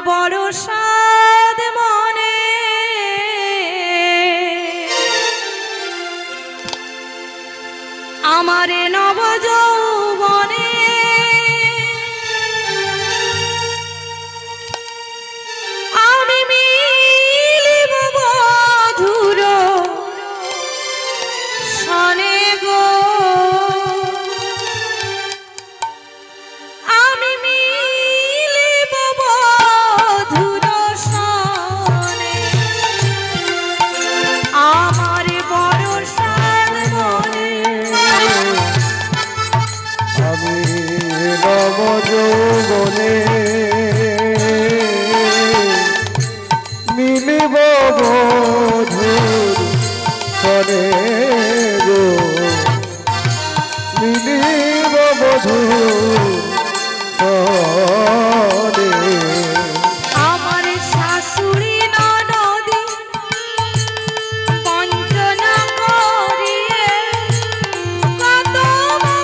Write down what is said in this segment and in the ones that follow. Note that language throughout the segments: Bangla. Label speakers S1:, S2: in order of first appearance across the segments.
S1: বড় সাদ মনে আমারে নব যৌবনে আমি মিলিব বধুর সনে গো আমি মিলিব বধুর সনে আমার বড় সাদ মনে
S2: আমি নব যৌবনে মিলিব বধুর সনে গো মিলিব বধুর সনে
S1: আমার শাশুড়ি ননদি বঞ্চনা করিয়ে কত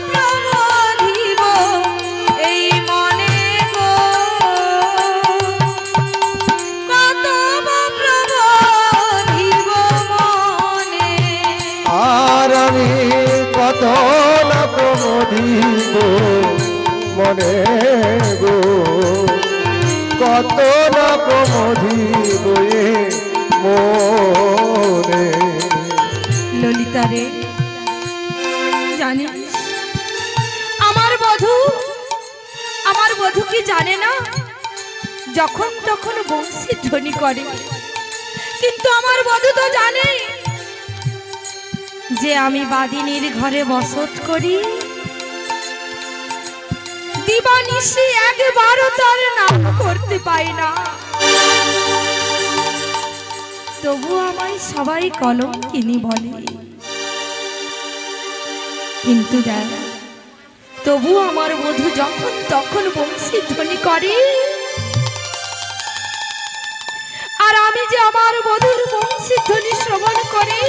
S1: প্রবোধিব এই মনে গো কত প্রবোধিব মনে
S2: আর আমি কত না প্রমোদিব মনে গো কত না প্রমোদিব এ মনে।
S1: ললিতা রে জানিস আমার বধূ কি জানে না যখন তখন বংশী ধ্বনি করে, কিন্তু আমার বধূ তো জানে যে আমি বাদিনীর ঘরে বসত করি, দিবানিশি একবারও তার নাম করতে পাই না, তবু আমায় সবাই কলঙ্কিনী বলে। কিন্তু দেখ তবু আমার বধূ যখন তখন বংশী ধ্বনি করে, আর আমি যে আমার বধূর বংশী ধ্বনি শ্রবণ করে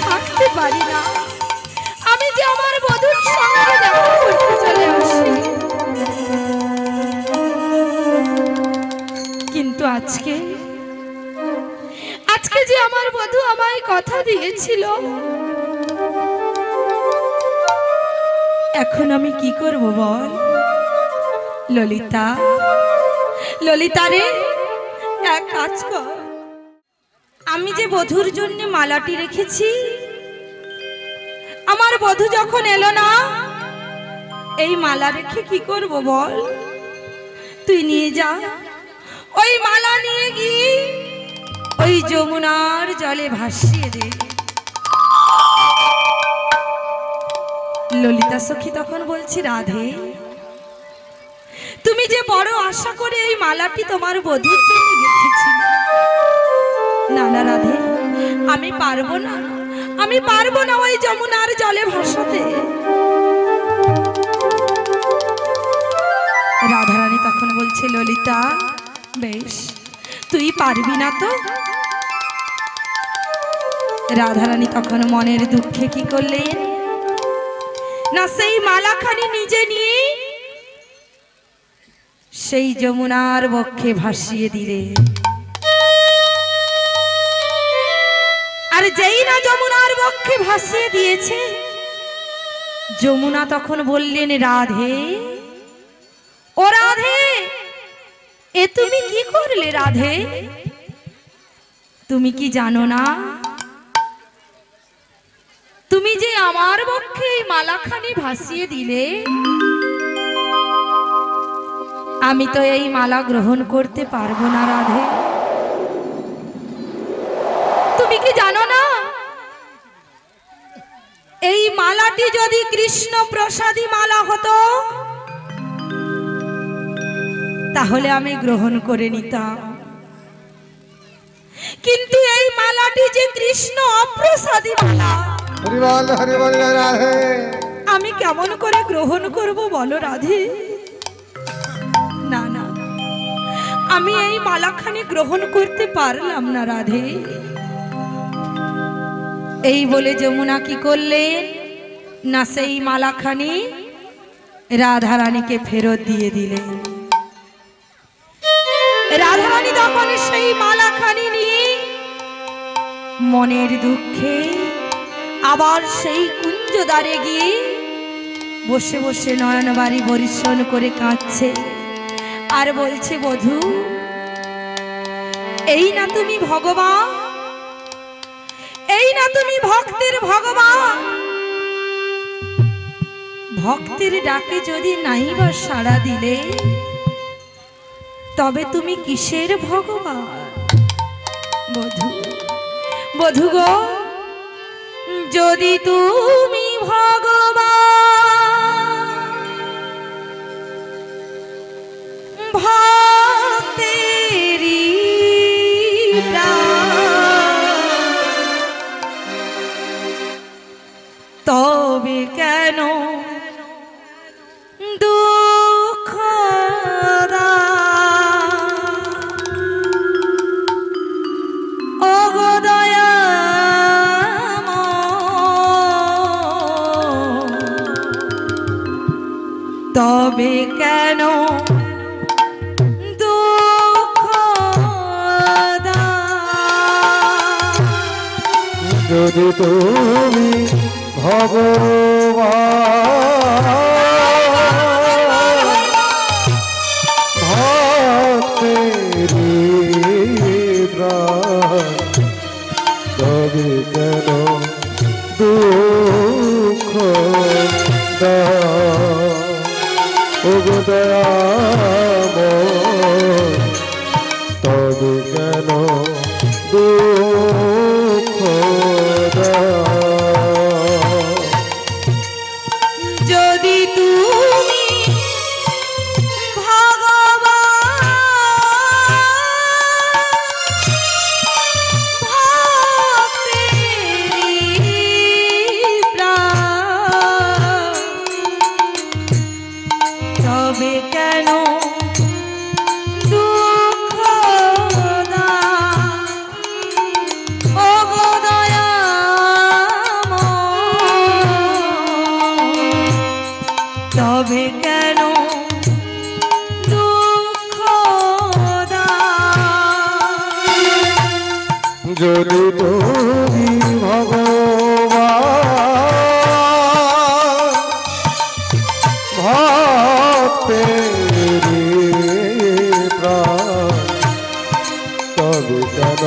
S1: থাকতে পারি না, আমি যে আমার বধূর সঙ্গে দেখা করতে চলে আসি। কিন্তু আজকে যে আমার বধূ আমায় কথা দিয়েছিল, এখন আমি কি করব বল? ললিতা রে এক কাজ কর, আমি যে বধূর জন্য মালাটি রেখেছি, আমার বধূ যখন এলো না, এই মালা রেখে কি করব বল? তুই নিয়ে যা, ওই মালা নিয়ে গিয়ে ওই যমুনার জলে ভাসিয়ে দে। ললিতা সখী তখন বলছি, রাধে তুমি যে বড় আশা করে এই মালাটি তোমার বধূর জন্য রেখেছিলে, না না রাধে আমি পারবো না ওই যমুনার জলে ভাসাতে। রাধারানী তখন বলছে, ললিতা বেশ তুই পারবি না তো? রাধারানী তখন মনের দুঃখে কি করলেন না, সেই মালাখানি নিজে নিয়ে সেই যমুনার বক্ষে ভাসিয়ে দিলে। আর যেই না যমুনার বক্ষে ভাসিয়ে দিয়েছে, যমুনা তখন বললেন, রাধে ও রাধে, এ তুমি কি করলে রাধে? তুমি কি জানো না তুমি যে আমার বক্ষে এই মালাখানি ভাসিয়ে দিলে, আমি তো এই মালা গ্রহণ করতে পারবো না রাধে। তুমি কি জানো না এই মালাটি যদি কৃষ্ণ প্রসাদী মালা হতো তাহলে আমি গ্রহণ করে নিতাম, কিন্তু এই মালাটি যে কৃষ্ণ অপ্রসাদী মালা, আমি কেমন করে গ্রহণ করব বলো রাধে? না না আমি এই মালাখানি গ্রহণ করতে পারলাম না রাধে। এই বলে যমুনা কি করলেন না, সেই মালাখানি রাধারানীকে ফেরত দিয়ে দিলেন। রাধারানী তখন সেই মালাখানি নিয়ে মনের দুঃখে আবার সেই কুঞ্জদ্বারে গিয়ে বসে বসে নয়নবাড়ি বরিশন করে কাঁদছে আর বলছে, বধূ এই না তুমি ভগবান, এই না তুমি ভক্তের ভগবান। ভক্তের ডাকে যদি নাই বা সাড়া দিলে তবে তুমি কিসের ভগবান? বধূ, বধূ গো, যদি তুমি ভগবান ভক্তেরি তবে কেন দুঃখ তবে কেন দুঃখ
S2: যদি তুমি ভগবান ভক্তেরি প্রাণ তবে কেন দুঃখ ওগো দয়াময় তবে কেন দুঃখ
S1: যদি তুমি তবে কেন দুঃখ ও গো দয়াময় তবে কেন দুঃখ
S2: যদি তুমি ভগবান ভক্তেরি প্রাণ তবে কেন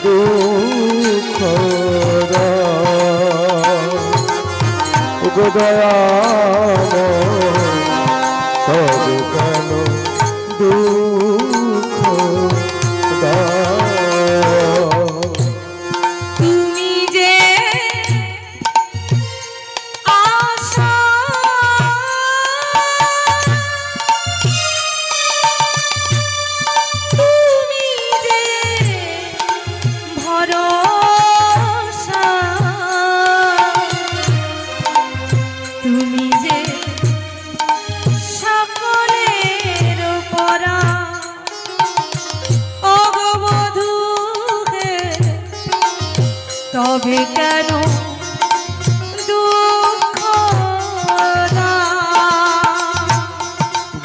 S2: দুঃখ দয়াময় তবে কেন দুঃখ
S1: তুমি যে আশা তুমি যে ভরসা তুমি যে সকলের পরা ও গো বধূ হে তবে কেন দুঃখ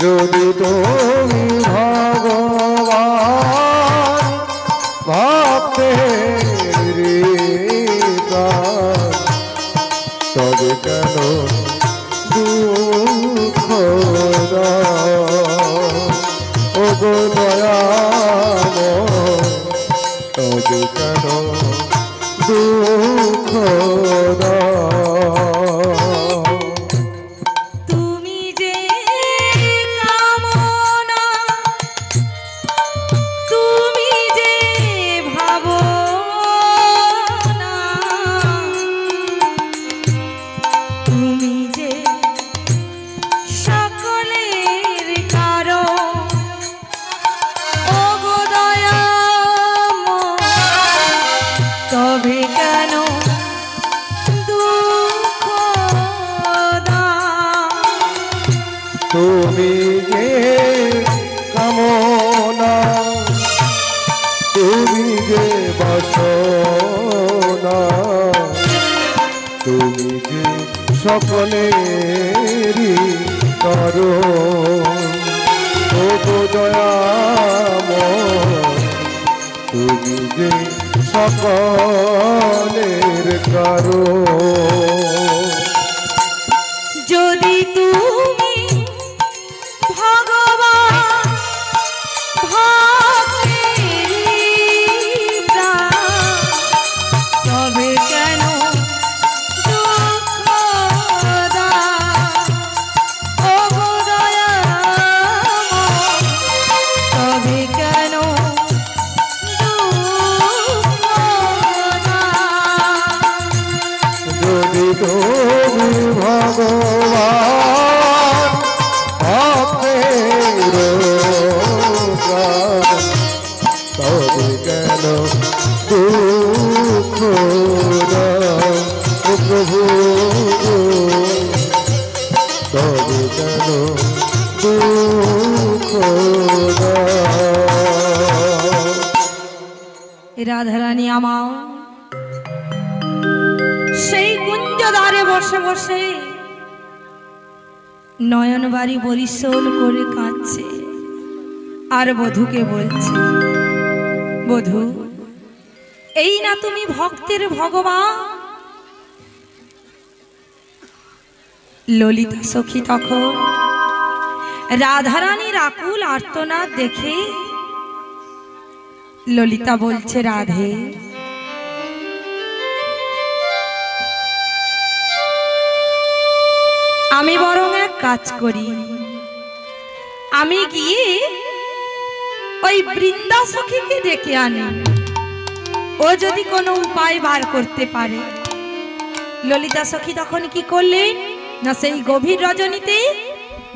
S2: যদি তুমি ভগবান ভক্তেরি প্রাণ তবে কেন দুঃখ ওগো দয়াময় তবে কেন দুঃখ
S1: তুমি যে কামনা তুমি যে ভাবনা তুমি যে সকলের কারণ ও গো দয়াময় তবে কেন দুঃখ
S2: তুমি যে কামনা তুমি যে বাসনা তুমি যে সকলেরই কারণ ও গো দয়াময় তুমি যে সকলের কারণ
S1: যদি তুমি ভগবান ভক্তের প্রাণ, তবে কেন দুঃখ দাও? ও গো দয়াময়, তবে কেন দুঃখ দাও?
S2: যদি তুমি ভগবান ভক্তের প্রাণ, তবে কেন দুঃখ দাও ও প্রভু, তবে কেন দুঃখ দাও।
S1: রাধারানী আমার সেই কুঞ্জদ্বারে বসে বসে নয়ন বাড়ি বরিশোল করে কাঁদছে আর বধূকে বলছে, বধূ এই না তুমি ভক্তের ভগবান? ললিতা সখী তখন রাধারানীর আকুল আর্তনাদ দেখে ললিতা বলছে, রাধে আমি বরং এক কাজ করি, আমি গিয়ে ওই বৃন্দা সখীকে ডেকে আনি, ও যদি কোনো উপায় বার করতে পারে। ললিতা সখী তখন কি করলেন না, সেই গভীর রজনীতে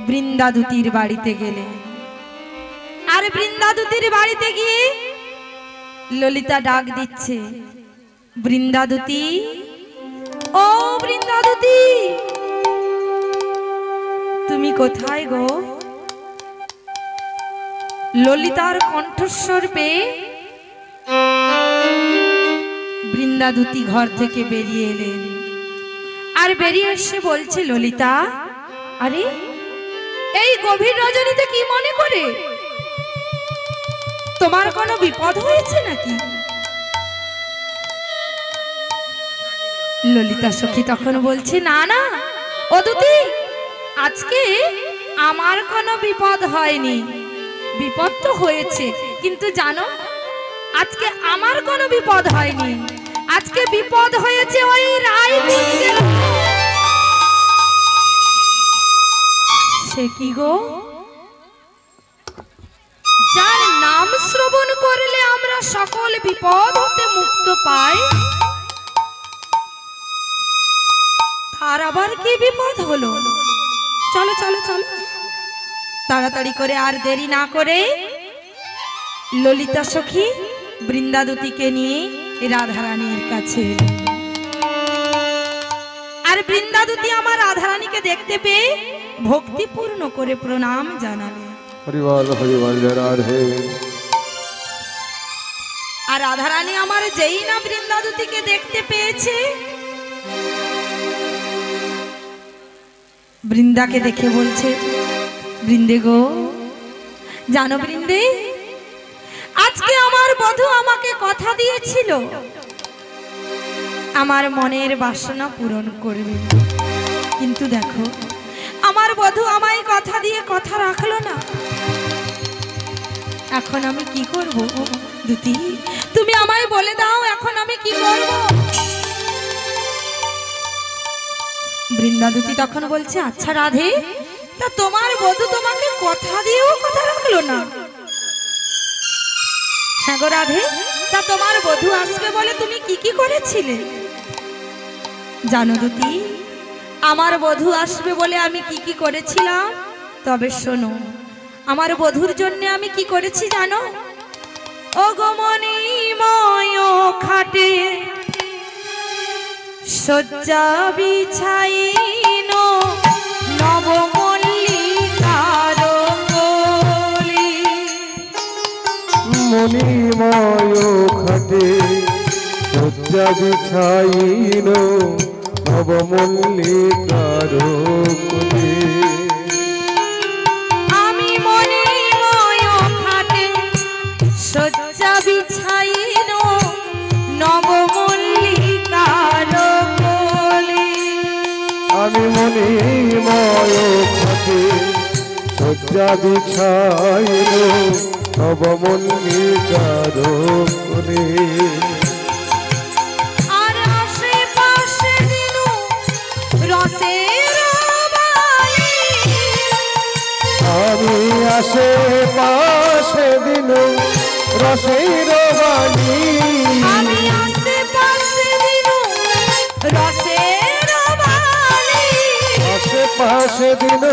S1: বৃন্দাদুতির বাড়িতে গেলেন। আর বৃন্দাদুতির বাড়িতে গিয়ে ললিতা ডাক দিচ্ছে, বৃন্দাদুতি, ও বৃন্দাদুতি, তুমি কোথায় গো? ললিতার কণ্ঠস্বর পেয়ে বৃন্দাদুতি ঘর থেকে বেরিয়ে এলেন। আর বেরিয়ে এসে বলছে, ললিতা, আরে এই গভীর রজনীতে কি মনে করে? তোমার কোনো বিপদ হয়েছে নাকি? ললিতা সখী তখন বলছে, না না ও দুতি, আজকে আমার কোনো বিপদ হয়নি। বিপদ তো হয়েছে, কিন্তু জানো আজকে আমার কোনো বিপদ হয়নি। আজকে বিপদ হয়েছে ওই রায়কুঞ্জের। সে কি গো? যার নাম শ্রবণ করলে আমরা সকল বিপদ হতে মুক্ত পাই, তার আবার কি বিপদ হলো? চলো চলো চলো, তাড়াতাড়ি করে আর দেরি না করে ললিতা সখী বৃন্দাদুতিকে নিয়ে রাধারানীর কাছে এলেন। আর বৃন্দাদুতি আমার রাধারানীকে দেখতে পেয়ে ভক্তিপূর্ণ করে প্রণাম জানালেন।
S2: হরিবল হরিবল রাধে।
S1: আর রাধারানী আমার যেই না বৃন্দাদুতিকে দেখতে পেয়েছে, বৃন্দাকে দেখে বলছে, বৃন্দে গো, জানো বৃন্দে, আজকে আমার বধূ আমাকে কথা দিয়েছিল আমার মনের বাসনা পূরণ করবে, কিন্তু দেখো আমার বধূ আমায় কথা দিয়ে কথা রাখলো না। এখন আমি কি করব? দুতি, তুমি আমায় বলে দাও, এখন আমি কি করব? বৃন্দাদুতি তখন বলছে, আচ্ছা রাধে, তা তোমার বধূ তোমাকে কথা দিয়েও কথা রাখলো না? হ্যাঁ গো রাধে, তা তোমার বধূ আসবে বলে তুমি কি কি করেছিলে? জানো দুতি, আমার বধূ আসবে বলে আমি কি কি করেছিলাম? তবে শোনো, আমার বধূর জন্য আমি কি করেছি জানো? ও গো মণিময় খাটে শয্যা বিছাইনো নবমল্লিকার কলি।
S2: মণিময় খাটে শয্যা বিছাইনো নবমল্লিকার কলি।
S1: আমি মনে
S2: মণিময় খাটে শয্যা বিছাইল নবমল্লিকার কোণে।
S1: আর আশেপাশে দিনু রসের বালি,
S2: আমি আশেপাশে দিন রসের বাণী,
S1: আমি আশেপাশে দিনু রসের বালি,
S2: আশেপাশে দিন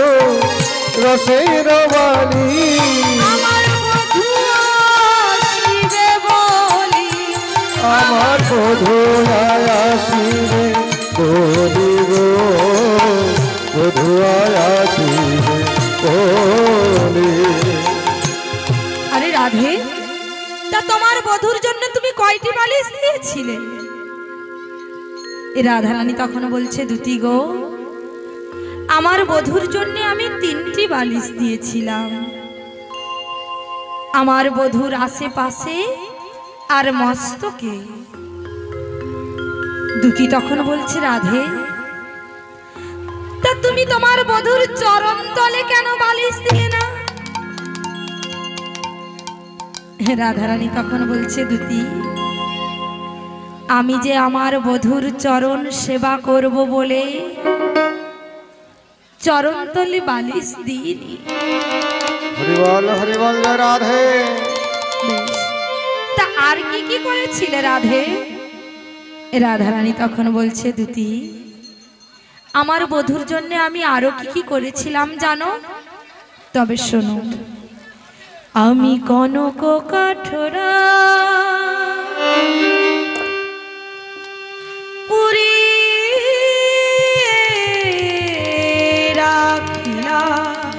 S2: রসের বাণী।
S1: আমার বধূ আসিবে বলি,
S2: আমার বধূ আসিবে বলি গো, বধূ আসিবে বলি।
S1: আরে রাধে, তা তোমার বধূর জন্য তুমি কয়টি বালিশ দিয়েছিলে? রাধারানী তখন বলছে, দুতি গো, আমার বধূর জন্য আমি 3টি বালিশ দিয়েছিলাম। আমার বধূর আশেপাশে আর মস্তকে। দুতি তখন বলছে, রাধে, তা তুমি তোমার বধূর চরণ তলে কেন বালিশ দিলে না? রাধারানী তখন বলছে, দুতি, আমি যে আমার বধূর চরণ সেবা করব বলে চরণ তলে বালিশ দিইনি।
S2: হরিবল হরিবল রাধে।
S1: বেশ, তা আর কি কি করেছিলে রাধে? রাধারানী তখন বলছে, দুতি, আমার বধূর জন্য আমি আরো কি কি করেছিলাম জানো? তবে শোনো, আমি কনক কাঠরা পুরি রাখিলাম,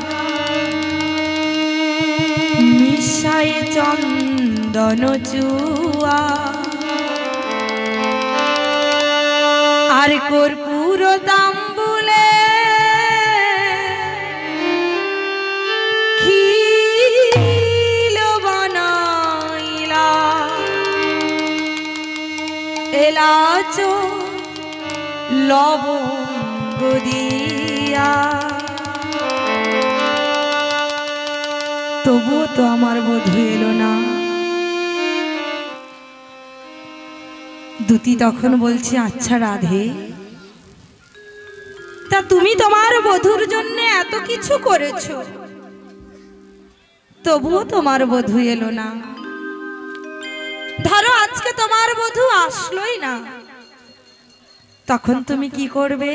S1: মিশায়ে চন্দন চুয়া আর কর্পূর তাম্বুলে খিল বানাইলা, এলাচ লবঙ্গ দিয়া, তবুও তো আমার বধূ এলো না। দুতি তখন বলছে, আচ্ছা রাধে, তা তুমি তোমার বধূর জন্য এত কিছু করেছো, তবুও তোমার বধূ এলো না। ধরো আজকে তোমার বধূ আসলোই না, তখন তুমি কি করবে?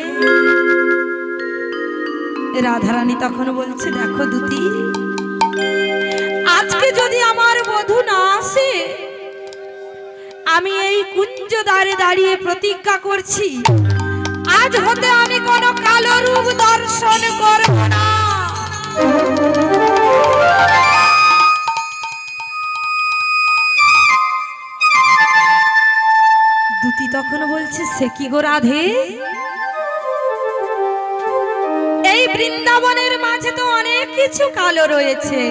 S1: রাধারানী তখন বলছে, দেখো দুতি, আজকে যদি আমার বধূ না আসে, আমি এই কুঞ্জ দ্বারে দাঁড়িয়ে প্রতিজ্ঞা করছি, আজ হতে আমি কোনো কালো রূপ দর্শন করব না। দুতি তখন বলছে, সে কি গো রাধে, এই বৃন্দাবনের মাঝে তো অনেক কিছু কালো রয়েছে,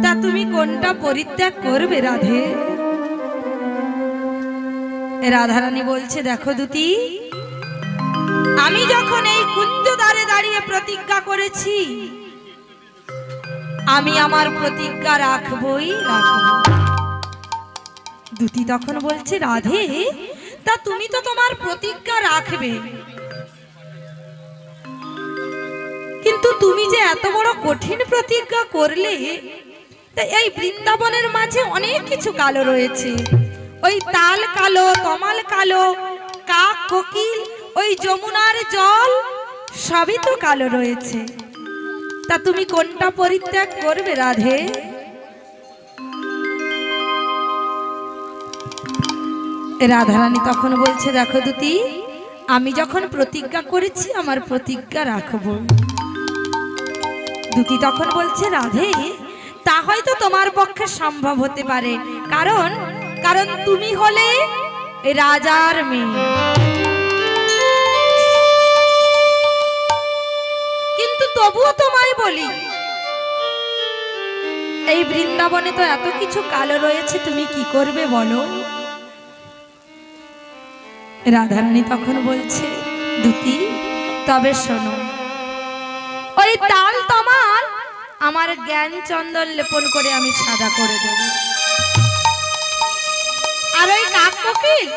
S1: তা তুমি কোনটা পরিত্যাগ করবে রাধে? রাধারানী বলছে, দেখো দুতি, আমি যখন এই কুঞ্জ দ্বারে দাঁড়িয়ে প্রতিজ্ঞা করেছি, আমি আমার প্রতিজ্ঞা রাখবই রাখব। দুতি তখন বলছে, রাধে, তা তুমি তো তোমার প্রতিজ্ঞা রাখবে, কিন্তু তুমি যে এত বড় কঠিন প্রতিজ্ঞা করলে, তা এই বৃন্দাবনের মাঝে অনেক কিছু কালো রয়েছে, ওই তাল কালো, তমাল কালো, কাক কোকিল, ওই যমুনার জল সবই তো কালো রয়েছে, তা তুমি কোনটা পরিত্যাগ করবে রাধে? রাধারানী তখন বলছে, দেখো দুতি, আমি যখন প্রতিজ্ঞা করেছি আমার প্রতিজ্ঞা রাখবো। দুতি তখন বলছে, রাধে, তা হয়তো তোমার পক্ষে সম্ভব হতে পারে, কারণ কারণ তুমি হলে রাজার মেয়ে, কিন্তু তবুও তোমায় বলি, এই বৃন্দাবনে তো এত কিছু কালো রয়েছে, তুমি কি করবে বলো? রাধারানী তখন বলছে, দুতি, তবে শোনো, ওই তাল তোমার আমার জ্ঞান চন্দন লেপন করে আমি সাদা করে দেব। আর ওই কাক কোকিল,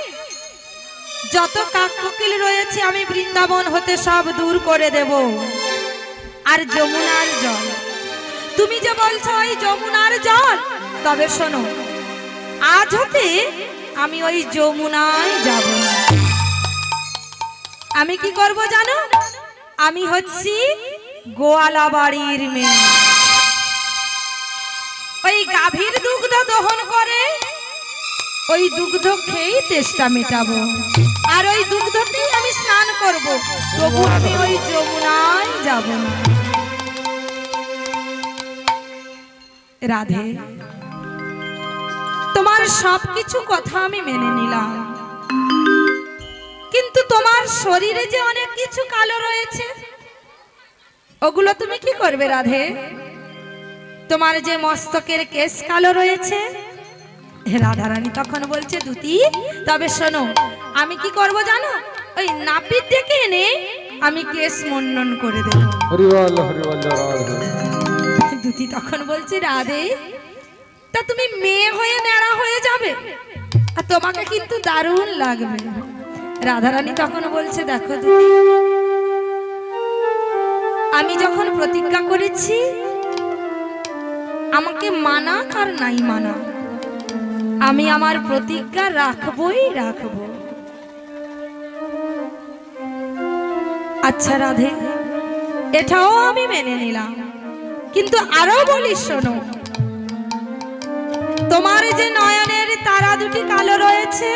S1: যত কাক কোকিল রয়েছে আমি বৃন্দাবন হতে সব দূর করে দেব। আর যমুনার জল, তুমি যে বলছো ওই যমুনার জল, তবে শোনো, আজ হতে আমি ওই যমুনায় যাব না। আমি কি করব জানো? আমি হচ্ছি গোয়ালা বাড়ির মেয়ে। ওই গাভীর দুগ্ধ দহন করে ওই দুগ্ধ খেয়ে তেষ্টা মেটাবো, আর ওই দুগ্ধতেই আমি স্নান করব, তবু আমি ওই যমুনায় যাব না। রাধে, তোমার সবকিছু কথা আমি মেনে নিলাম, কিন্তু তোমার শরীরে যে অনেক কিছু কালো রয়েছে, ওগুলো তুমি কি করবে রাধে? তোমার যে মস্তকের কেশ কালো রয়েছে। রাধারানী তখন বলছে, দুতি তবে শোনো, আমি কি করব জানো? ওই নাপিত ডেকে এনে আমি কেশ মন্ডন করে দেব।
S2: হরিবল হরিবল রাধে।
S1: দুতি তখন বলছে, রাধে তা তুমি মেয়ে হয়ে ন্যাড়া হয়ে যাবে, আর তোমাকে কিন্তু দারুণ লাগবে। রাধারানী তখন বলছে, দেখো দুতি, আমি যখন প্রতিজ্ঞা করেছি, আমাকে মানা আর নাই মানা, আমি আমার প্রতিজ্ঞা রাখবই রাখবো। আচ্ছা রাধে, এটাও আমি মেনে নিলাম, কিন্তু আরো বলি শোনো, তোমার যে নয়নের তারা দুটি কালো রয়েছে,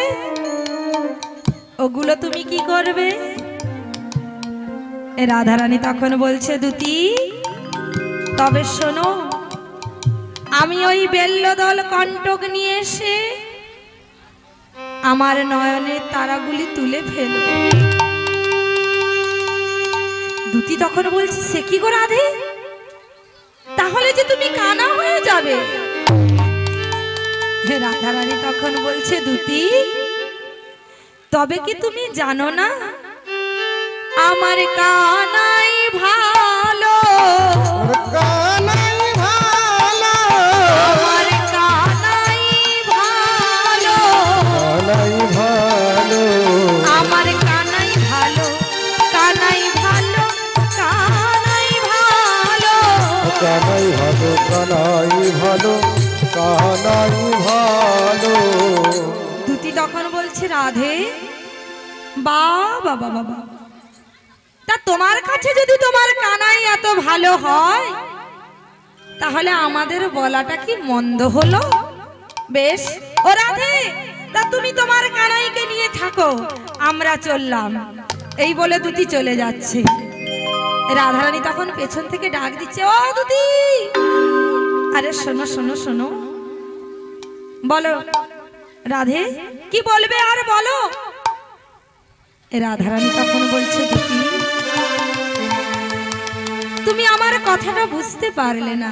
S1: ওগুলো তুমি কি করবে? রাধারানী তখন বলছে, দুতি তবে শোনো, আমি ওই বেল্লদল কণ্টক নিয়ে এসে আমার নয়নের তারাগুলি তুলে ফেলব। দুতি তখন বলছে, সে কি গো রাধে, তাহলে যে তুমি কানা হয়ে যাবে। রাধারানী তখন বলছে, দুতি তবে কি তুমি জানো না আমার কানাই ভালো,
S2: কানাই ভালো,
S1: আমার কানাই ভালো,
S2: কানাই ভালো,
S1: আমার কানাই ভালো, কানাই ভালো, কানাই ভালো,
S2: কানাই ভালো, কানাই ভালো, কানাই ভালো।
S1: দুতি তখন বলছে, রাধে বাবা বাবা, তা তোমার কাছে যদি তোমার কানাই এত ভালো হয়, তাহলে আমাদের বলাটা কি মন্দ হলো? বেশ ও রাধে, তা তুমি তোমার কানাইকে নিয়ে থাকো, আমরা চললাম। এই বলে দুতি চলে যাচ্ছে। রাধারানী তখন পেছন থেকে ডাক দিচ্ছে, ও দুতি, আরে শোনো শোনো শোনো, বলো রাধে, কি বলবে আর বলো। রাধারানী তখন বলছে, দুতি তুমি আমার কথাটা বুঝতে পারলে না।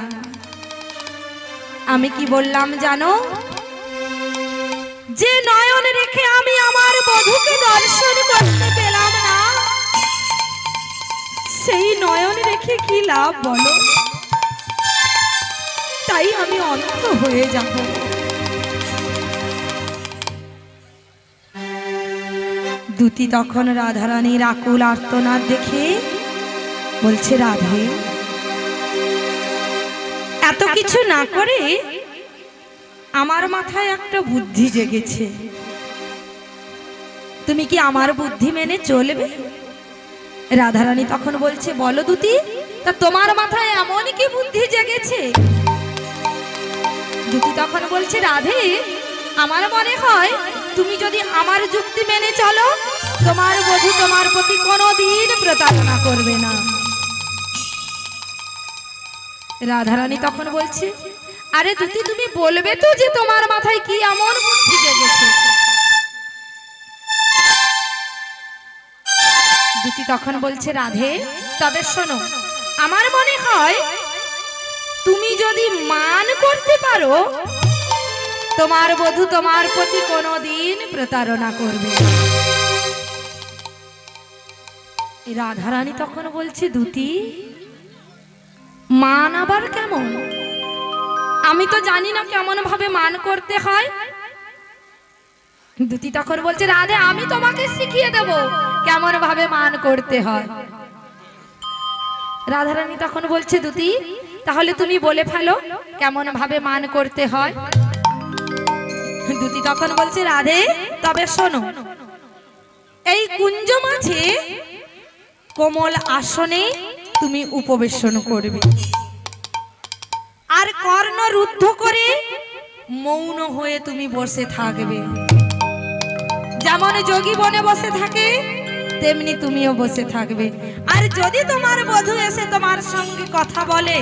S1: আমি কি বললাম জানো? যে নয়ন রেখে আমি আমার বধূকে দর্শন করতে পেলাম না, সেই নয়ন রেখে কি লাভ বলো? তাই আমি অন্ধ হয়ে যাব। দুতি তখন রাধারানীর আকুল আর্তনাদ দেখে বলছে, রাধে এত কিছু না করে আমার মাথায় একটা বুদ্ধি জেগেছে, তুমি কি আমার বুদ্ধি মেনে চলবে? রাধারানী তখন বলছে, বলো দুতি, তা তোমার মাথায় এমন কি বুদ্ধি জেগেছে? দুতি তখন বলছে, রাধে আমার মনে হয় তুমি যদি আমার যুক্তি মেনে চলো, তোমার বধূ তোমার প্রতি কোনোদিন প্রতারণা করবে না। রাধারানী তখন বলছে, আরে দুতি তুমি বলবে তো যে তোমার মাথায় কি এমন বুদ্ধি জেগেছে? দুতি তখন বলছে, রাধে তবে শোনো, আমার মনে হয় তুমি যদি মান করতে পারো, তোমার বধূ তোমার প্রতি কোনোদিন প্রতারণা করবে। রাধারানী তখন বলছে, দুতি মান আবার কেমন? আমি তো জানি না কেমন ভাবে মান করতে হয়। দুতি তখন বলছে, রাধে আমি তোমাকে শিখিয়ে দেব কেমন ভাবে মান করতে হয়। রাধারানী তখন বলছে, দুতি তাহলে তুমি বলে ফেলো কেমন ভাবে মান করতে হয়। দুতি তখন বলছে, রাধে তবে শোনো, এই কুঞ্জ মাঝে কোমল আসনে তুমি উপবেশন করবে, আর কর্ণ রুদ্ধ করে মৌন হয়ে তুমি বসে থাকবে। যেমন যোগী বনে বসে থাকে তেমনি তুমিও বসে থাকবে। আর যদি তোমার বধূ এসে তোমার সঙ্গে কথা বলে,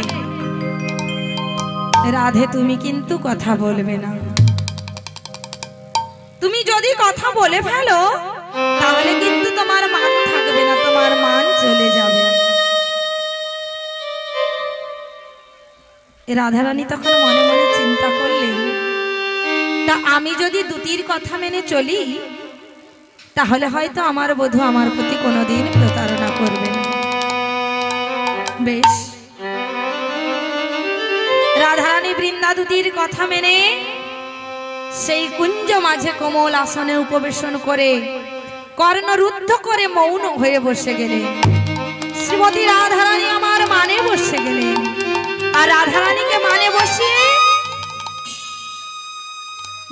S1: রাধে তুমি কিন্তু কথা বলবে না। তুমি যদি কথা বলে ফেলো তাহলে কিন্তু তোমার মান থাকবে না, তোমার মান চলে যাবে। রাধারানী তখন মনে মনে চিন্তা করলেন, তা আমি যদি দুতির কথা মেনে চলি তাহলে হয়তো আমার বধূ আমার প্রতি কোনোদিন প্রতারণা করবে না। বেশ, রাধারানী বৃন্দাদুতির কথা মেনে সেই কুঞ্জ মাঝে কোমল আসনে উপবেশন করে কর্ণরুদ্ধ করে মৌন হয়ে বসে গেলেন। শ্রীমতী রাধারানী আমার মানে বসে গেলেন, আর রাধারানীকে মানে বসিয়ে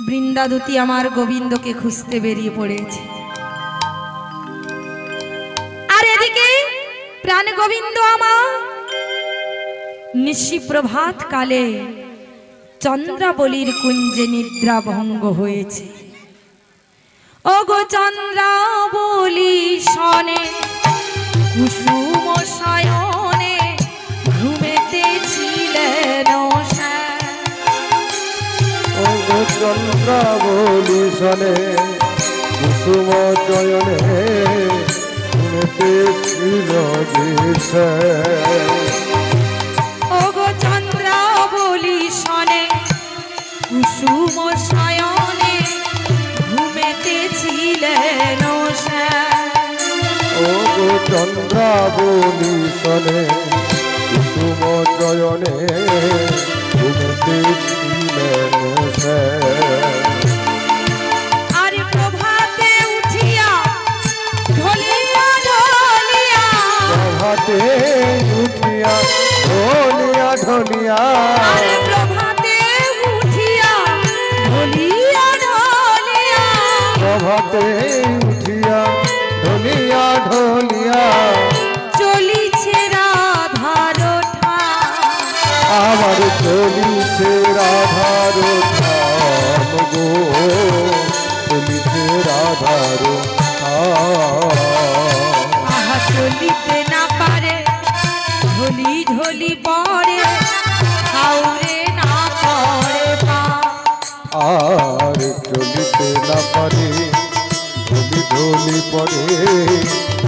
S1: বৃন্দাদুতি আমার গোবিন্দকে খুঁজতে বেরিয়ে পড়েছে। আর এদিকে প্রাণ গোবিন্দ আমার নিশি প্রভাত কালে চন্দ্রাবলীর কুঞ্জে নিদ্রা ভঙ্গ হয়েছে। ও গো চন্দ্রাবলী শনে কুসুম শয়নে ঘুমেতেছিলেন
S2: ও গো চন্দ্রাবলী শনে কুসুম শয়নে ঘুমেতেছিল যে।
S1: ও গো চন্দ্রাবলী শনে কুসুম শয়নে ঘুমেতেছিলেন।
S2: ও গো চন্দ্রাবলী শনে কুসুম শয়নে ঘুমেতেছিলেন।
S1: আরে প্রভাতে উঠিয়া ঢলিয়া ঢলিয়া,
S2: প্রভাতে উঠিয়া ঢলিয়া ঢলিয়া,
S1: আরে প্রভাতে উঠিয়া ঢলিয়া ঢলিয়া,
S2: প্রভাতে উঠিয়া ঢলিয়া ঢলিয়া
S1: চলিছে রাধার ঠাম।
S2: আবার চলিছে রাধার ধাম গো, চলিছে রাধার ধাম।
S1: আহা চলিতে না পারে ঢলি ঢলি পড়ে, হাওরে না পড়ে পা।
S2: আর চলিতে না পারে ঢলি ঢলি পড়ে,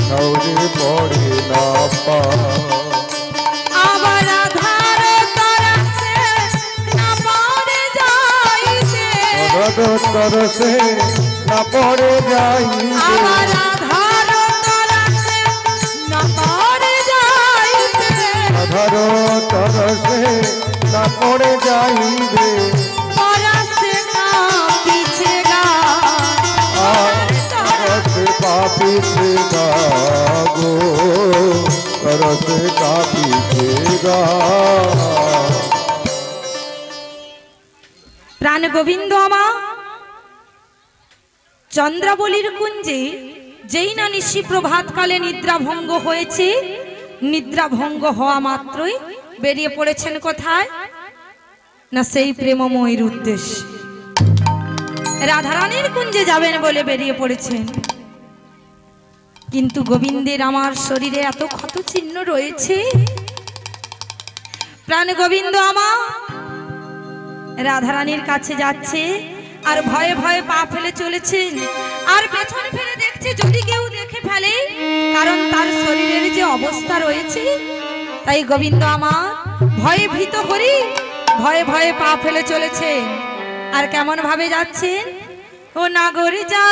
S2: সাউরে পড়ে না পা।
S1: আবার আধার তরসে না পড়ে যাইতে,
S2: তরসে না পড়ে যাইবে,
S1: আবার আধার তরসে না পড়ে যাইতে,
S2: আধার তরসে না পড়ে যাইবে।
S1: পরসে না পিছে গা,
S2: তরসে কাঁপিছে গা গো, তরসে কাঁপিছে গা।
S1: প্রাণ গোবিন্দ আমার চন্দ্রাবলীর কুঞ্জে যেই না নিশি প্রভাতকালে নিদ্রা ভঙ্গ হয়েছে, নিদ্রা ভঙ্গ হওয়া মাত্রই বেরিয়ে পড়েছেন কোথায় না সেই প্রেমময়ীর উদ্দেশ্যে। রাধারানীর কুঞ্জে যাবেন বলে বেরিয়ে পড়েছেন, কিন্তু গোবিন্দের আমার শরীরে এত ক্ষত চিহ্ন রয়েছে। প্রাণ গোবিন্দ আমার রাধারানীর কাছে যাচ্ছে আর ভয়ে ভয়ে পা ফেলে চলেছেন, আর পেছন ফিরে দেখছে যদি কেউ দেখে ফেলে, কারণ তার শরীরের যে অবস্থা রয়েছে। তাই গোবিন্দ আমার ভয়ে ভীত করি ভয়ে ভয়ে পা ফেলে চলেছেন। আর কেমন ভাবে যাচ্ছেন, ও নাগর যা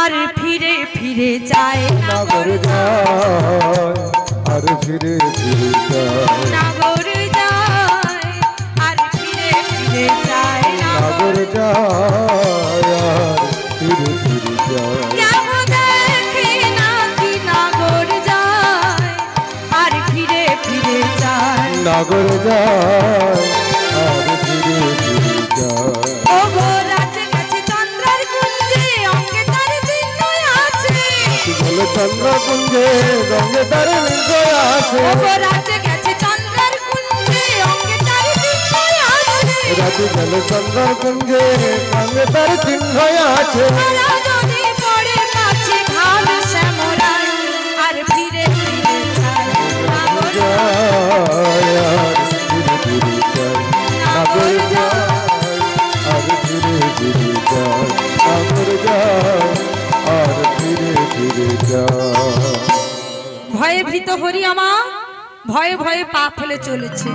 S1: আর ফিরে ফিরে ফিরে যায়
S2: নাগর যায় আর ফিরে ফিরে যায়
S1: নাগর যায় আর ফিরে ফিরে যায়
S2: নাগর যায় আর ফিরে ফিরে যায়
S1: কেন দেখে নাকি নাগর যায় আর ফিরে ফিরে যায়
S2: নাগর যায় আর ফিরে ফিরে যায়
S1: ও গো রাতে গেছে চন্দ্রের কুঞ্জে অঙ্কে তার চিহ্ন আছে
S2: বলে চন্দ্রকুঞ্জে রঙে তার নির্জয় আছে
S1: ও গো রাতে গেছে চন্দ্রের কুঞ্জে অঙ্কে তার চিহ্ন আছে
S2: রাতে গেল চন্দ্রকুঞ্জে রঙে তার চিহ্ন আছে
S1: তারা যদি পড়ে কাছে ঘাম শ্যামরায় আর ফিরে ফিরে যায় নাগর
S2: যায় আর ফিরে ফিরে যায় নাগর যায় আর ফিরে ফিরে যায় নাগর যায় আর ফিরে ফিরে যায়
S1: ভয়ে ভীত হরিয়ামা ভয়ে ভয়ে পা ফেলে চলেছে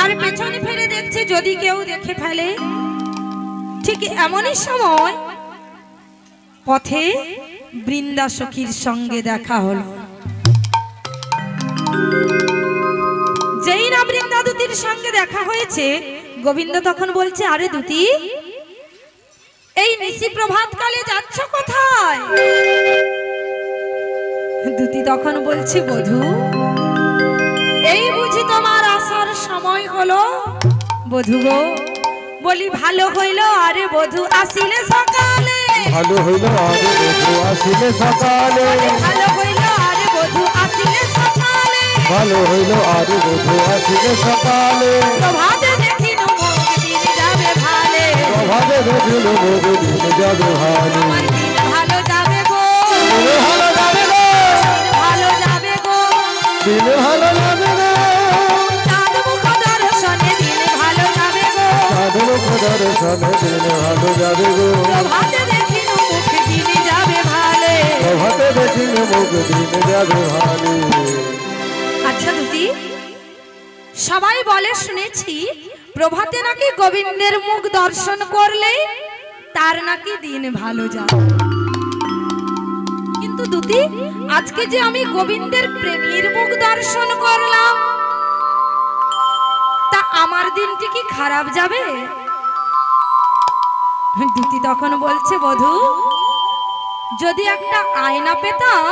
S1: আর পেছনে ফিরে দেখছে যদি কেউ দেখে ফেলে ঠিক এমনই সময় পথে বৃন্দা সখীর সঙ্গে দেখা হলো যেই না বৃন্দা দুতির সঙ্গে দেখা হয়েছে গোবিন্দ তখন বলছে আরে দুতি এই নিশি প্রভাত কালে যাচ্ছ কোথায় দুতি তখন বলছে বধূ এই বুঝি তোমার আসার সময় হলো বধূ গো বলি ভালো হইল আরে বধূ আসিলে সকালে
S2: ভালো হইল আরে বধূ আসিলে সকালে
S1: ভালো হইল আরে বধূ আসিলে সকালে
S2: ভালো হইল আরে বধূ আসিলে সকালে
S1: প্রভাতে দেখিল মুখ দিন যাবে ভালে
S2: প্রভাতে দেখিল মুখ দিন যাবে ভালো
S1: আমার দিন ভালো যাবে গো
S2: ভালো যাবে গো
S1: ভালো যাবে গো
S2: দিন ভালো যাবে গো
S1: চাঁদ মুখ দর্শনে দিন ভালো যাবে গো
S2: সাধু দর্শনে দিন ভালো যাবে গো
S1: প্রভাতে দেখিল মুখ দিন যাবে ভালে
S2: প্রভাতে দেখিল মুখ দিন যাবে ভালো
S1: আচ্ছা দুতি সবাই বলে শুনেছি প্রভাতে নাকি গোবিন্দের মুখ দর্শন করলে তার নাকি দিন ভালো যায় কিন্তু দুতি আজকে যে আমি গোবিন্দের প্রেমীর মুখ দর্শন করলাম তা আমার দিনটি কি খারাপ যাবে দুতি তখন বলছে বধূ যদি একটা আয়না পেতাম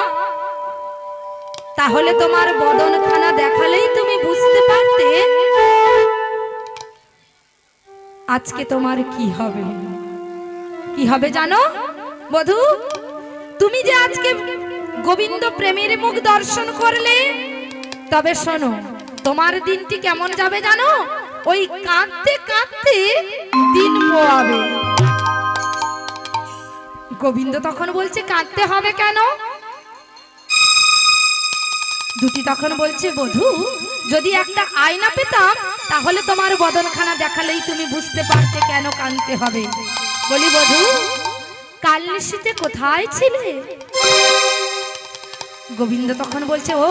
S1: তাহলে তোমার বদনখানা দেখালেই তুমি বুঝতে পারতে আজকে তোমার কি হবে জানো বধূ তুমি যে আজকে গোবিন্দ প্রেমের মুখ দর্শন করলে তবে শোনো তোমার দিনটি কেমন যাবে জানো ওই কাঁদতে কাঁদতে দিন পোয়াবে গোবিন্দ তখন বলছে কাঁদতে হবে কেন দুটি তখন বলছে বধূ যদি একটা আয়না পেতাম তাহলে তোমার বদনখানা দেখালেই তুমি বুঝতে পারতে কেন কাঁদতে হবে বলি বধূ কাল নিশীতে কোথায় ছিলে গোবিন্দ তখন বলছে ও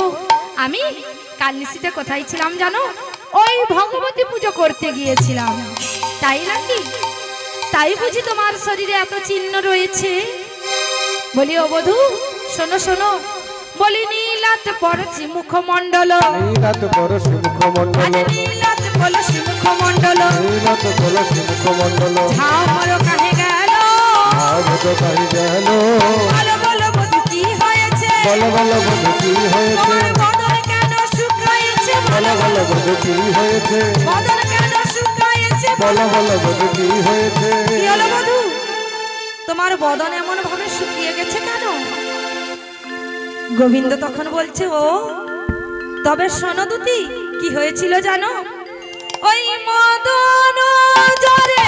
S1: আমি কাল নিশীতে কোথায় ছিলাম জানো ওই ভগবতী পুজো করতে গিয়েছিলাম তাই নাকি তাই বুঝি তোমার শরীরে এত চিহ্ন রয়েছে বলি ও বধূ শোনো শোনো বলি নীলাত পরছি মুখমণ্ডল
S2: নীলাত পরশি মুখমণ্ডল
S1: নীলাত পরশি মুখমণ্ডল
S2: নীলাত পরশি মুখমণ্ডল
S1: ঝামর কাহে গেল
S2: ভাবত কাহি গেল
S1: বলো বলো বধূ কি হয়েছে
S2: বল বল বধূ কি হয়েছে
S1: তোমার বদন কেন শুকায়েছে
S2: বল বল বধূ কি হয়েছে
S1: বদন কেন শুকায়েছে
S2: বল বল বধূ কি হয়েছে
S1: কি হলো বধূ তোমার বদন এমন ভাবে শুকিয়ে গেছে কেন গোবিন্দ তখন বলছে ও তবে শোনো দুতি কি হয়েছিল জানো ওই মদন জরে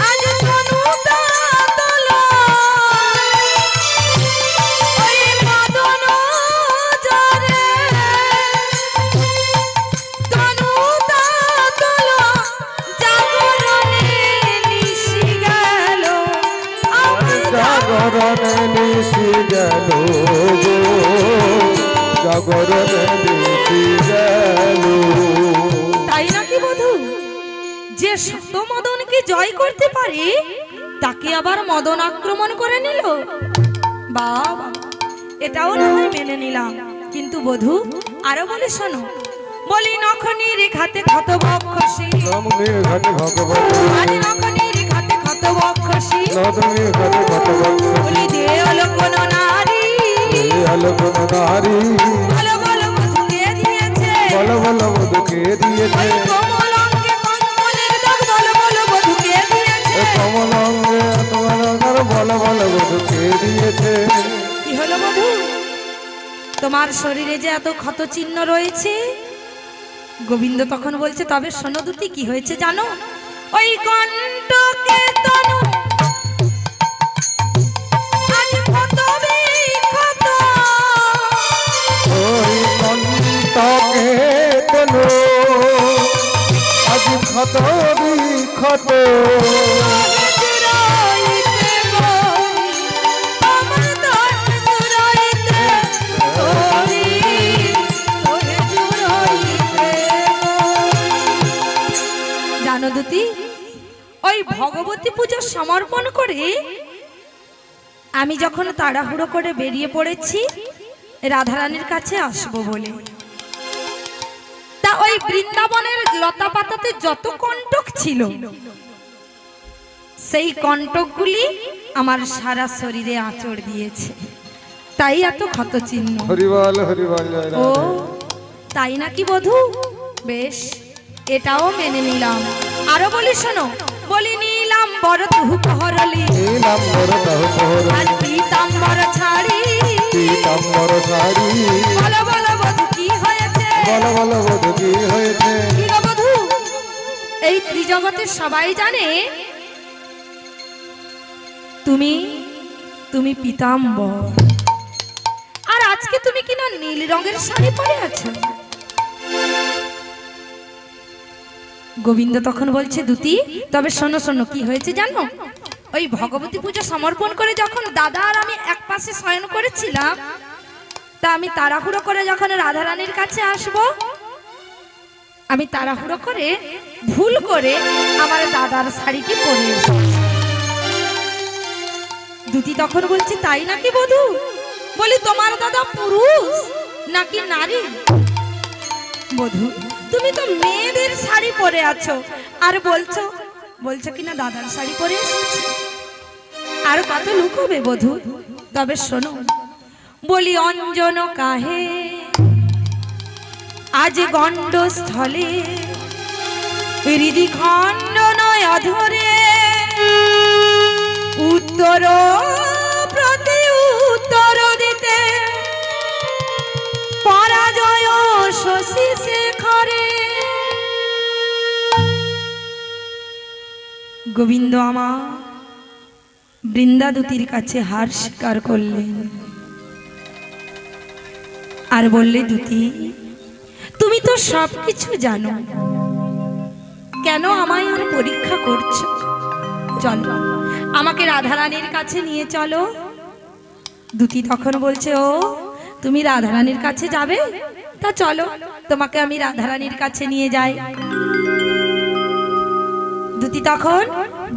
S1: আজ তনু দাতল ওই মদন জরে তনু দাতল জাগরণে নিশি গেল আমার
S2: জাগরণে নিশি গেল গো জাগরণে নিশি গেল
S1: তাই নাকি বধূ যে শতমদনকে জয় করতে পারে তাকে আবার মদন আক্রমণ করে নিল। বাবা, এটাও না হয় মেনে নিলাম, কিন্তু বধূ আরো বলে শোনো, বলি নখনির ঘাতে ক্ষত বক্ষসী,
S2: নমনির ঘাটে ভগবান
S1: আরে নখনির ঘাতে ক্ষত বক্ষসী,
S2: নদনির ঘাটে ভগবান
S1: বলি দে কোন নারী,
S2: আলো কোন নারী
S1: বলো বলো বধূ কে দিয়েছে,
S2: বলো বলো বধূ কে দিয়েছে,
S1: ওই কোমল অঙ্গে কম্বলের দাগ, বলো বলো বধূ কে দিয়েছে,
S2: কমল অঙ্গে তোমার অঙ্গর বলো বলো বধূ কে দিয়েছে।
S1: কি হলো বধূ, তোমার শরীরে যে এত ক্ষত চিহ্ন রয়েছে। গোবিন্দ তখন বলছে, তবে শোনো দুতি, কি হয়েছে জানো, ওই কণ্ঠকে তনু আজ ক্ষত বিক্ষত,
S2: ওই কণ্ঠকে তনু আজ ক্ষত বিক্ষত,
S1: জুড়াইতে বলি, আমার ধন জুড়াইতে বলি, তোরে জুড়াইতে বলি। জানো দুতি, ওই ভগবতী পূজা সমর্পণ করে আমি যখন তাড়াহুড়ো করে বেরিয়ে পড়েছি রাধারানীর কাছে আসবো বলে, তা ওই বৃন্দাবনের লতা পাতাতে যত কণ্টক ছিল, সেই কণ্টকগুলি আমার সারা শরীরে আঁচড় দিয়েছে, তাই এত ক্ষত চিহ্ন।
S2: হরিবল হরিবল জয়
S1: ও
S2: রাধে।
S1: তাই নাকি বধূ, বেশ, এটাও মেনে নিলাম। আরো বলি শোনো, বলি নিলাম বড় তুহু পহরলি,
S2: নীলাম্বর তাহু পহর
S1: আর পীতাম্বর ছাড়ি,
S2: পীতাম্বর শাড়ি,
S1: বলো বলো বধূ কি হয়েছে,
S2: বলো বলো বধূ কি হয়েছে।
S1: কি গো বধূ, এই ত্রিজগতের সবাই জানে তুমি তুমি পীতাম্বর, আর আজকে তুমি কিনা নীল রঙের শাড়ি পরে আছো। গোবিন্দ তখন বলছে, দুতি তবে শোনো শোনো, কি হয়েছে জানো, ওই ভগবতী পূজা সমর্পণ করে যখন দাদা আর আমি এক পাশে শয়ন করেছিলাম, তা আমি তাড়াহুড়ো করে যখন রাধারানীর কাছে আসব, আমি তাড়াহুড়ো করে ভুল করে আমার দাদার শাড়িটি পরে এসেছি। দুতি তখন বলছে, তাই নাকি বধূ, বলি তোমার দাদা পুরুষ নাকি নারী। বধূ, তুমি তো মেয়েদের শাড়ি পরে আছো, আর বলছো বলছো কিনা দাদার শাড়ি পরে এসেছি, আর কত লুকোবে বধূ, তবে শোনো, বলি অঞ্জন কাহে আজ গণ্ডস্থলে, হৃদি খণ্ড নয় অধরে, উত্তর প্রতি উত্তর দিতে, পরাজয় শশী শেখরে। গোবিন্দ আমার বৃন্দাদুতির কাছে হার স্বীকার করলেন, আর বললে, দুতি তুমি তো সবকিছু জানো, কেন আমায় আর পরীক্ষা করছো, চলো আমাকে রাধারানীর কাছে নিয়ে চলো। দুতি তখন বলছে, ও তুমি রাধারানীর কাছে যাবে, তা চলো তোমাকে আমি রাধারানীর কাছে নিয়ে যাই। দুতি তখন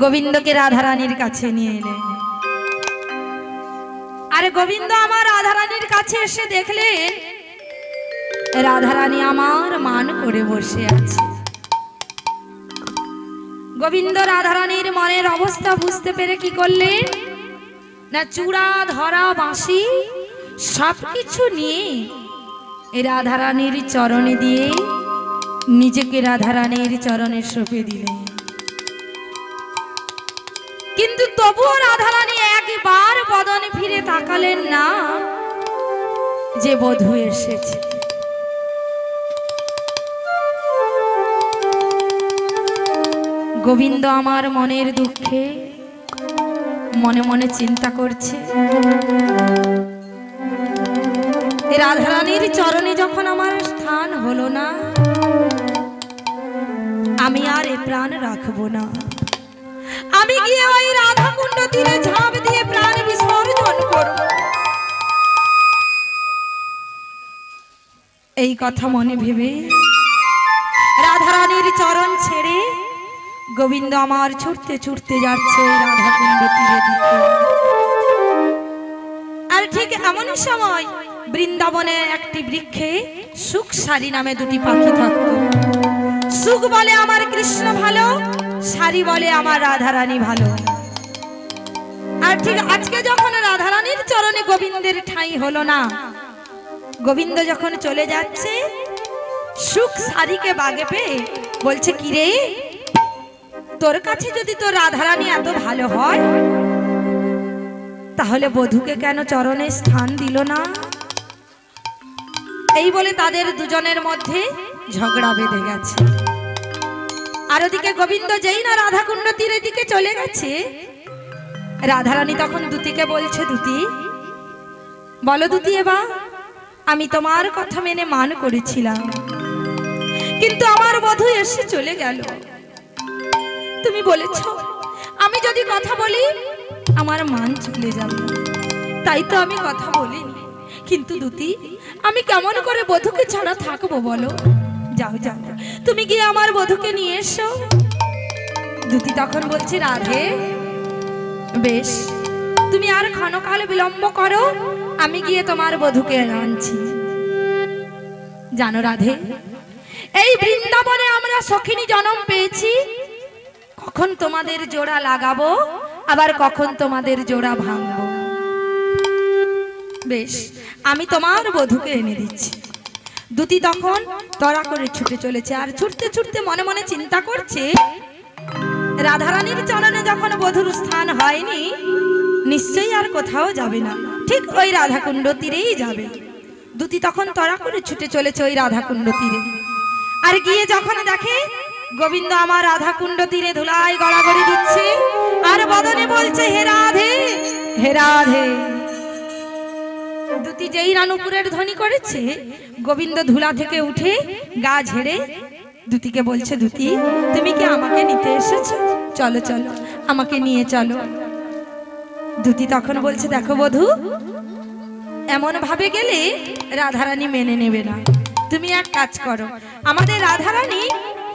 S1: গোবিন্দকে রাধারানীর কাছে নিয়ে এলেন, আরে গোবিন্দ আমার রাধারানীর কাছে এসে দেখলেন রাধারানী আমার মান করে বসে আছে। গোবিন্দ রাধারানীর মনের অবস্থা বুঝতে পেরে কি করলেন না, চূড়া ধরা বাঁশি সবকিছু নিয়ে রাধারানীর চরণে দিয়ে নিজেকে রাধারানীর চরণে সঁপে দিলেন। কিন্তু তবুও রাধারানী একবার বদন ফিরে তাকালেন না যে বধূ এসেছে। গোবিন্দ আমার মনের দুঃখে মনে মনে চিন্তা করছে, রাধারানীর চরণে যখন আমার স্থান হলো না, আমি আর এ প্রাণ রাখবো না, আমি গিয়ে ওই রাধা কুণ্ড তীরে ঝাঁপ দিয়ে প্রাণ বিসর্জন করব। এই কথা মনে ভেবে রাধারানীর চরণ ছেড়ে গোবিন্দ আমার ছুটতে ছুটতে যাচ্ছে রাধাকুণ্ড তীরে দিকে। আর ঠিক এমন সময় বৃন্দাবনে একটি বৃক্ষে সুখ সারি নামে দুটি পাখি থাকতো। সুখ বলে আমার কৃষ্ণ ভালো, সারি বলে আমার রাধারানী ভালো। আর ঠিক আজকে যখন রাধারানীর চরণে গোবিন্দের ঠাঁই হলো না, গোবিন্দ যখন চলে যাচ্ছে, সুখ সারিকে বাগে পেয়ে বলছে, কিরে তোর কাছে যদি তোর রাধারানী এত ভালো হয়, তাহলে বধূকে কেন চরণে স্থান দিল না? এই বলে তাদের দুজনের মধ্যে ঝগড়া বেঁধে গেছে। আর ওদিকে গোবিন্দ যেই না রাধাকুণ্ড তীরের দিকে চলে গেছে, রাধারানী তখন দুতিকে বলছে, দুতি বলো দুতি, এবার আমি তোমার কথা মেনে মান করেছিলাম, কিন্তু আমার বধূ এসে চলে গেল। তুমি বলেছ আমি যদি কথা বলি আমার মান চলে যাবে, তাই তো আমি কথা বলিনি। কিন্তু দুতি আমি কেমন করে বধূকে ছাড়া থাকবো বলো? যাও যাও, তুমি গিয়ে আমার বধূকে নিয়ে এসো। দুতি তখন বলছে, রাধে বেশ, তুমি আর ক্ষণকাল বিলম্ব করো, আমি গিয়ে তোমার বধূকে আনছি। জানো রাধে, এই বৃন্দাবনে আমরা সখিনী জন্ম পেয়েছি, কখন তোমাদের জোড়া লাগাবো আবার কখন তোমাদের জোড়া ভাঙবো। বেশ, আমি তোমার বধূকে এনে দিচ্ছি। দুতি তখন তড়া করে ছুটে চলেছে, আর ছুটতে ছুটতে মনে মনে চিন্তা করছে, রাধারানীর চরণে যখন বধূর স্থান হয়নি, নিশ্চয়ই আর কোথাও যাবে না, ঠিক ওই রাধাকুণ্ড তীরেই যাবে। দুতি তখন তড়া করে ছুটে চলেছে ওই রাধাকুণ্ড তীরে। আর গিয়ে যখন দেখে গোবিন্দ আমার রাধাকুণ্ড তীরে ধুলায় গড়াগড়ি দিচ্ছে, আর বদনে বলছে, হে রাধে হে রাধে। দুতি যেই রানুপুরের ধ্বনি করেছে, গোবিন্দ ধুলা থেকে উঠে গা ঝেড়ে দুতিকে বলছে, দুতি তুমি কি আমাকে নিতে এসেছো? চলো চলো, আমাকে নিয়ে চলো। দুতি তখন বলছে, দেখো বধূ, এমন ভাবে গেলে রাধারানী মেনে নেবে না। তুমি এক কাজ করো, আমাদের রাধারানী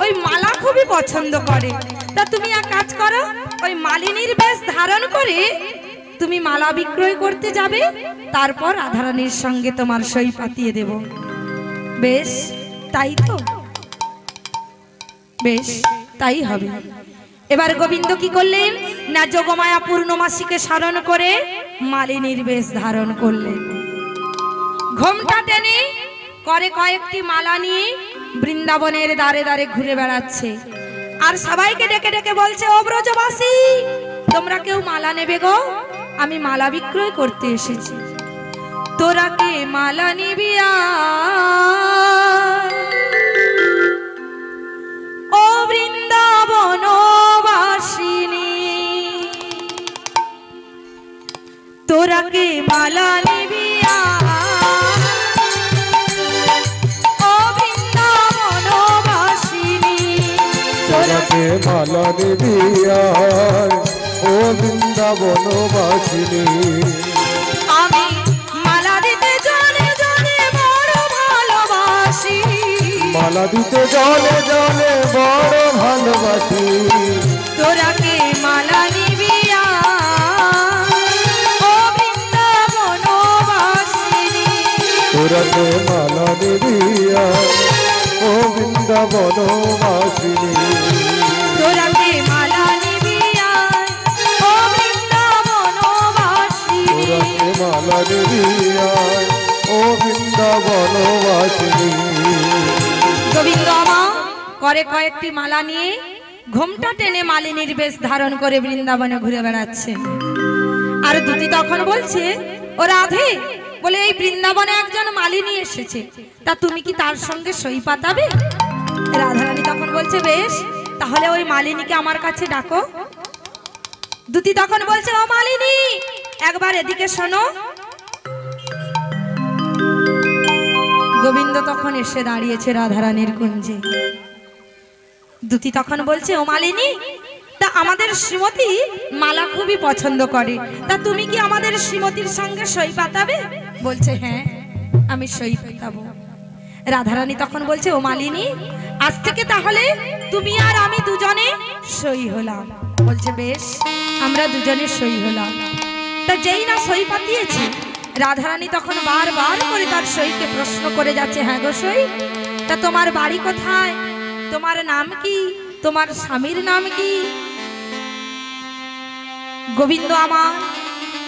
S1: ওই মালা খুবই পছন্দ করে, তা তুমি এক কাজ করো, ওই মালিনীর বেশ ধারণ করে তুমি মালা বিক্রয় করতে যাবে, তারপর রাধারানীর সঙ্গে তোমার সই পাতিয়ে দেব। বেশ তাই তো? বেশ তাই হবে। এবার গোবিন্দ কি করলেন না, যোগমায়া পূর্ণমাসীকে স্মরণ করে মালিনীর বেশ ধারণ করলেন। ঘোমটা টেনে করে কয়েকটি মালা নিয়ে বৃন্দাবনের দ্বারে দ্বারে ঘুরে বেড়াচ্ছে, আর সবাইকে ডেকে ডেকে বলছে, ও ব্রজবাসী, তোমরা কেউ মালা নেবে গো? আমি মালা বিক্রয় করতে এসেছি। তোরা কে মালা নিবি ও বৃন্দাবনবাসিনী, তোরা কে মালা নিবি ও বৃন্দাবনবাসিনী, তোরা কে
S2: মালা নিবি ও বৃন্দাবনবাসিনী।
S1: আমি মালা দিতে জনে জনে বড় ভালোবাসি,
S2: মালা দিতে জনে জনে বড় ভালোবাসি।
S1: তোরা কে মালা নিবি ও বৃন্দাবনবাসিনী,
S2: তোরা কে মালা নিবি ও বৃন্দাবনবাসিনী,
S1: তোরা কে মালা নিবি ও বৃন্দাবনবাসিনী,
S2: তোরা কে মালা নিবি ও বৃন্দাবনবাসিনী।
S1: গোবিন্দ আমা করে কয়েকটি মালা নিয়ে ঘোমটা টেনে মালিনীর বেশ ধারণ করে বৃন্দাবনে ঘুরে বেড়াচ্ছে। আর দুতি তখন বলছে, ও রাধে, বলে এই বৃন্দাবনে একজন মালিনী এসেছে, তা তুমি কি তার সঙ্গে সই পাতাবে? রাধারানী তখন বলছে, বেশ, তাহলে ওই মালিনীকে আমার কাছে ডাকো। দুতি তখন বলছে, ও মালিনী, একবার এদিকে শোনো। গোবিন্দ তখন এসে দাঁড়িয়েছে রাধারানীর কুঞ্জে। দুতি তখন বলছে, ও মালিনী, তা আমাদের শ্রীমতী মালা খুবই পছন্দ করে, তা তুমি কি আমাদের শ্রীমতীর সঙ্গে সই পাতাবে? বলছে, হ্যাঁ আমি সই পাতাবো। রাধারানী তখন বলছে, ও মালিনী, আজ থেকে তাহলে তুমি আর আমি দুজনে সই হলাম। বলছে বেশ, আমরা দুজনে সই হলাম। তা যেই না সই পাতিয়েছে, রাধারানী তখন বারবার করে তার সইকে প্রশ্ন করে যাচ্ছে, হ্যাঁ গো সই, তা তোমার বাড়ি কোথায়, তোমার নাম কি, তোমার স্বামীর নাম কি? গোবিন্দ আমার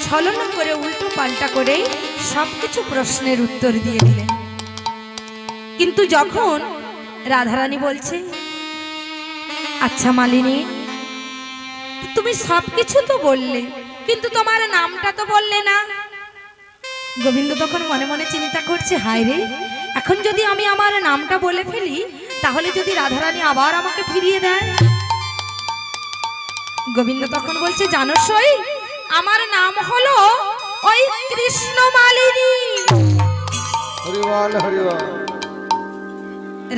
S1: ছলনা করে উল্টো পাল্টা করে সবকিছু প্রশ্নের উত্তর দিয়ে দিলেন। কিন্তু যখন রাধারানী বলছে, আচ্ছা মালিনী, তুমি সবকিছু তো বললে, কিন্তু তোমার নামটা তো বললে না। গোবিন্দ তখন মনে মনে চিন্তা করছে, হায় রে, এখন যদি আমি আমার নামটা বলে ফেলি, তাহলে যদি রাধারানী আবার আমাকে ফিরিয়ে দেয়। গোবিন্দ তখন বলছে, জানো সই, আমার নাম হলো ওই কৃষ্ণ মালিনী।
S2: হরিবল হরিবল।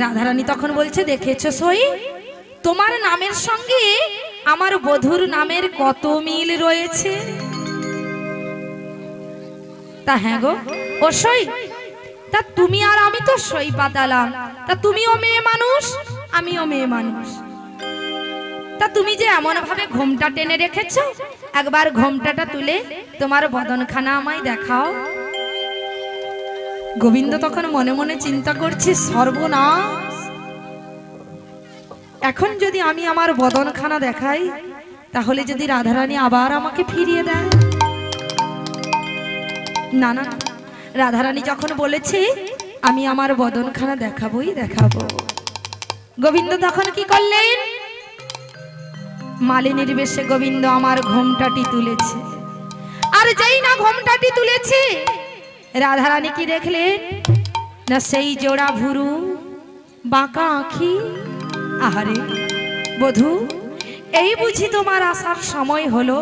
S1: রাধারানী তখন বলছে, দেখেছো সই, তোমার নামের সঙ্গে আমার বধূর নামের কত মিল রয়েছে। তা হ্যাঁ গো ও সই, তা তুমি আর আমি তো সই পাতালাম, তা তুমিও মেয়ে মানুষ, আমিও মেয়ে মানুষ, তা তুমি যে এমন ভাবে ঘোমটা টেনে রেখেছো, একবার ঘোমটাটা তুলে তোমার বদনখানা আমায় দেখাও। গোবিন্দ তখন মনে মনে চিন্তা করছে, সর্বনাশ, এখন যদি আমি আমার বদনখানা দেখাই, তাহলে যদি রাধারানী আবার আমাকে ফিরিয়ে দেয়। না না, রাধারানী যখন বলেছে আমি আমার বদনখানা দেখাবোই দেখাবো। গোবিন্দ তখন কি করলেন, মালিনীর বেশে গোবিন্দ আমার ঘোমটাটি তুলেছে। আর যেই না ঘোমটাটি তুলেছে, রাধারানী কি দেখলেন না, সেই জোড়া ভুরু, বাঁকা আঁখি। আহারে বধূ, এই বুঝি তোমার আসার সময় হলো।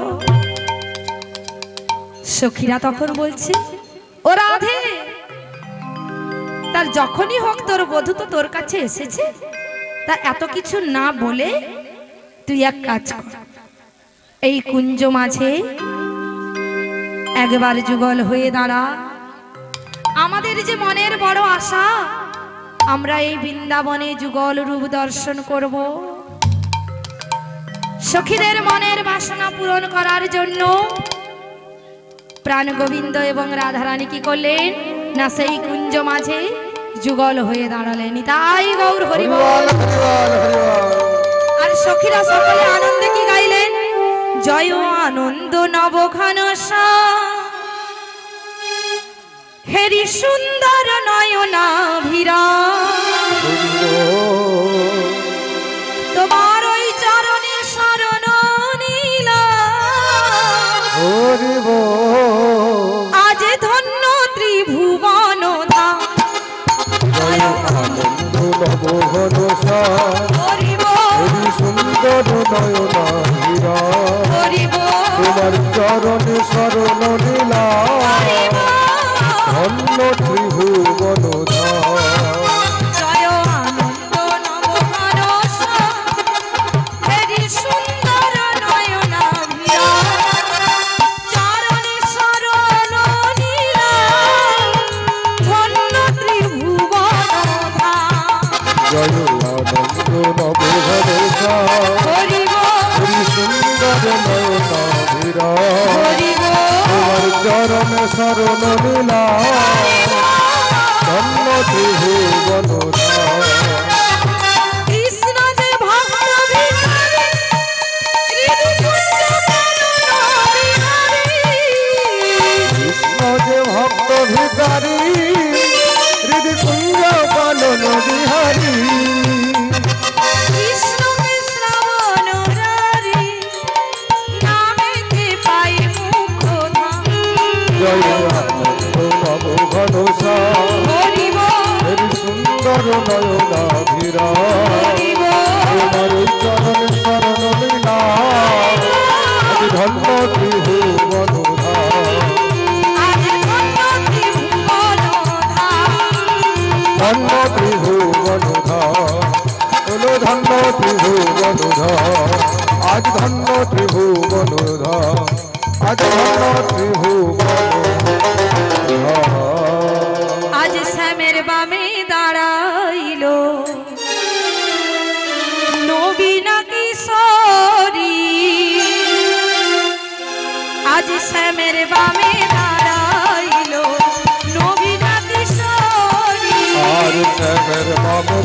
S1: সখীরা তখন বলছে, ও রাধে, তার যখনই হোক তোর বধূ তো তোর কাছে এসেছে, তা এত কিছু না বলে তুই এক কাজ কর, এই কুঞ্জ মাঝে একবার যুগল হয়ে দাঁড়া। আমাদের যে মনের বড় আশা, আমরা এই বৃন্দাবনে যুগল রূপ দর্শন করব। সখীদের মনের বাসনা পূরণ করার জন্য প্রাণ গোবিন্দ এবং রাধারানী কি করলেন না, সেই কুঞ্জ মাঝে যুগল হয়ে দাঁড়ালেন। তাই গৌর হরি বল। আর সখীরা সকলে আনন্দে কি গাইলেন, জয় আনন্দ নবঘনসা, হেরি সুন্দর নয়নাভিরা, তোমার ওই চরণে শরণ নিলাম, আজ ধন্য ত্রিভুবন ধাম।
S2: জয় আনন্দ নবঘনসা, হেরি সুন্দর নয়নাভিরা, তোমার চরণে শরণ নিলাম, ধন্য ত্রিভুবন ধাম।
S1: জয় আনন্দ নবঘনসা, হেরি সুন্দর নয়নাভিরা, চরণে শরণ নিলাম, ধন্য ত্রিভুবন ধাম।
S2: জয় আনন্দ নবঘনসা, হেরি সুন্দর নয়নাভিরা, তোমার চরণে শরণ নিলাম, ধন্য ত্রিভুবন ধাম।
S1: কৃষ্ণ যে ভক্ত বিহারী,
S2: কৃষ্ণ যে ভক্ত ভিখারী, হৃদকুঞ্জ পালন বিহারী,
S1: কৃষ্ণকে শ্রবণ রারি, নামেতে পাই মুখধাম।
S2: জয় আনন্দ নবঘনসা,
S1: হরি বল,
S2: হেরি সুন্দর নয়নাভিরা,
S1: হরি বল,
S2: তোমার চরণ শরণ নিলাম, ধন্য ত্রিভুবন ধাম।
S1: আজ ধন্য ত্রিভুবন ধাম।
S2: ধন্য ত্রিভুবন ধাম, বলো ধন্য ত্রিভুবন ধাম, আজ ধন্য ত্রিভুবন ধাম, আজ ধন্য ত্রিভুবন ধাম।
S1: আজ শ্যামের বামে দাঁড়াইল নবীনা কিশোর,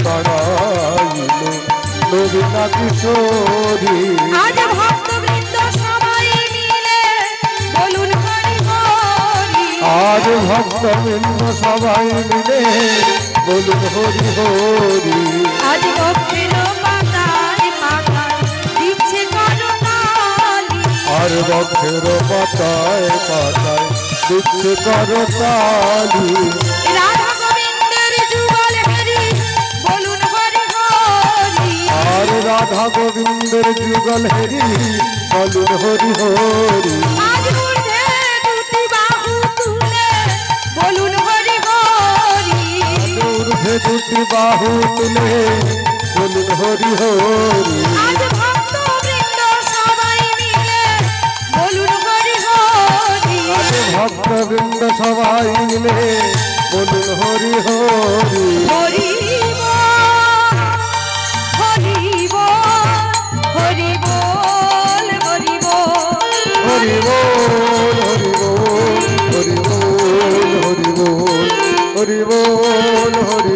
S2: দাঁড়াইল নবীনা কিশোরী।
S1: আজ ভক্তবৃন্দ সবাই মিলে বলুন হরি হরি।
S2: আজ ভক্তবৃন্দ সবাই মিলে বলুন হরি হরি।
S1: আজ বক্ষের পাতায় পাতায় দিচ্ছে করতালি।
S2: আর বক্ষের পাতায় পাতায় দিচ্ছে করতালি।
S1: রাধা গোবিন্দের যুগল হেরি বলুন হরি হরি।
S2: আর রাধা গোবিন্দের যুগল হেরি বলুন হরি হরি।
S1: আজ ঊর্ধ্বে দুটি বাহু তুলে বলুন হরি হরি।
S2: ঊর্ধ্বে দুটি বাহু তুলে বলুন হরি হরি।
S1: আজ ভক্তবৃন্দ সবাই মিলে বলুন হরি হরি।
S2: আজ ভক্তবৃন্দ সবাই মিলে বলুন হরি হরি।
S1: হরি বল হরি বল হরি বল হরি বল।
S2: হরি বল হরি বল হরি বল হরি বল হরি বল হরি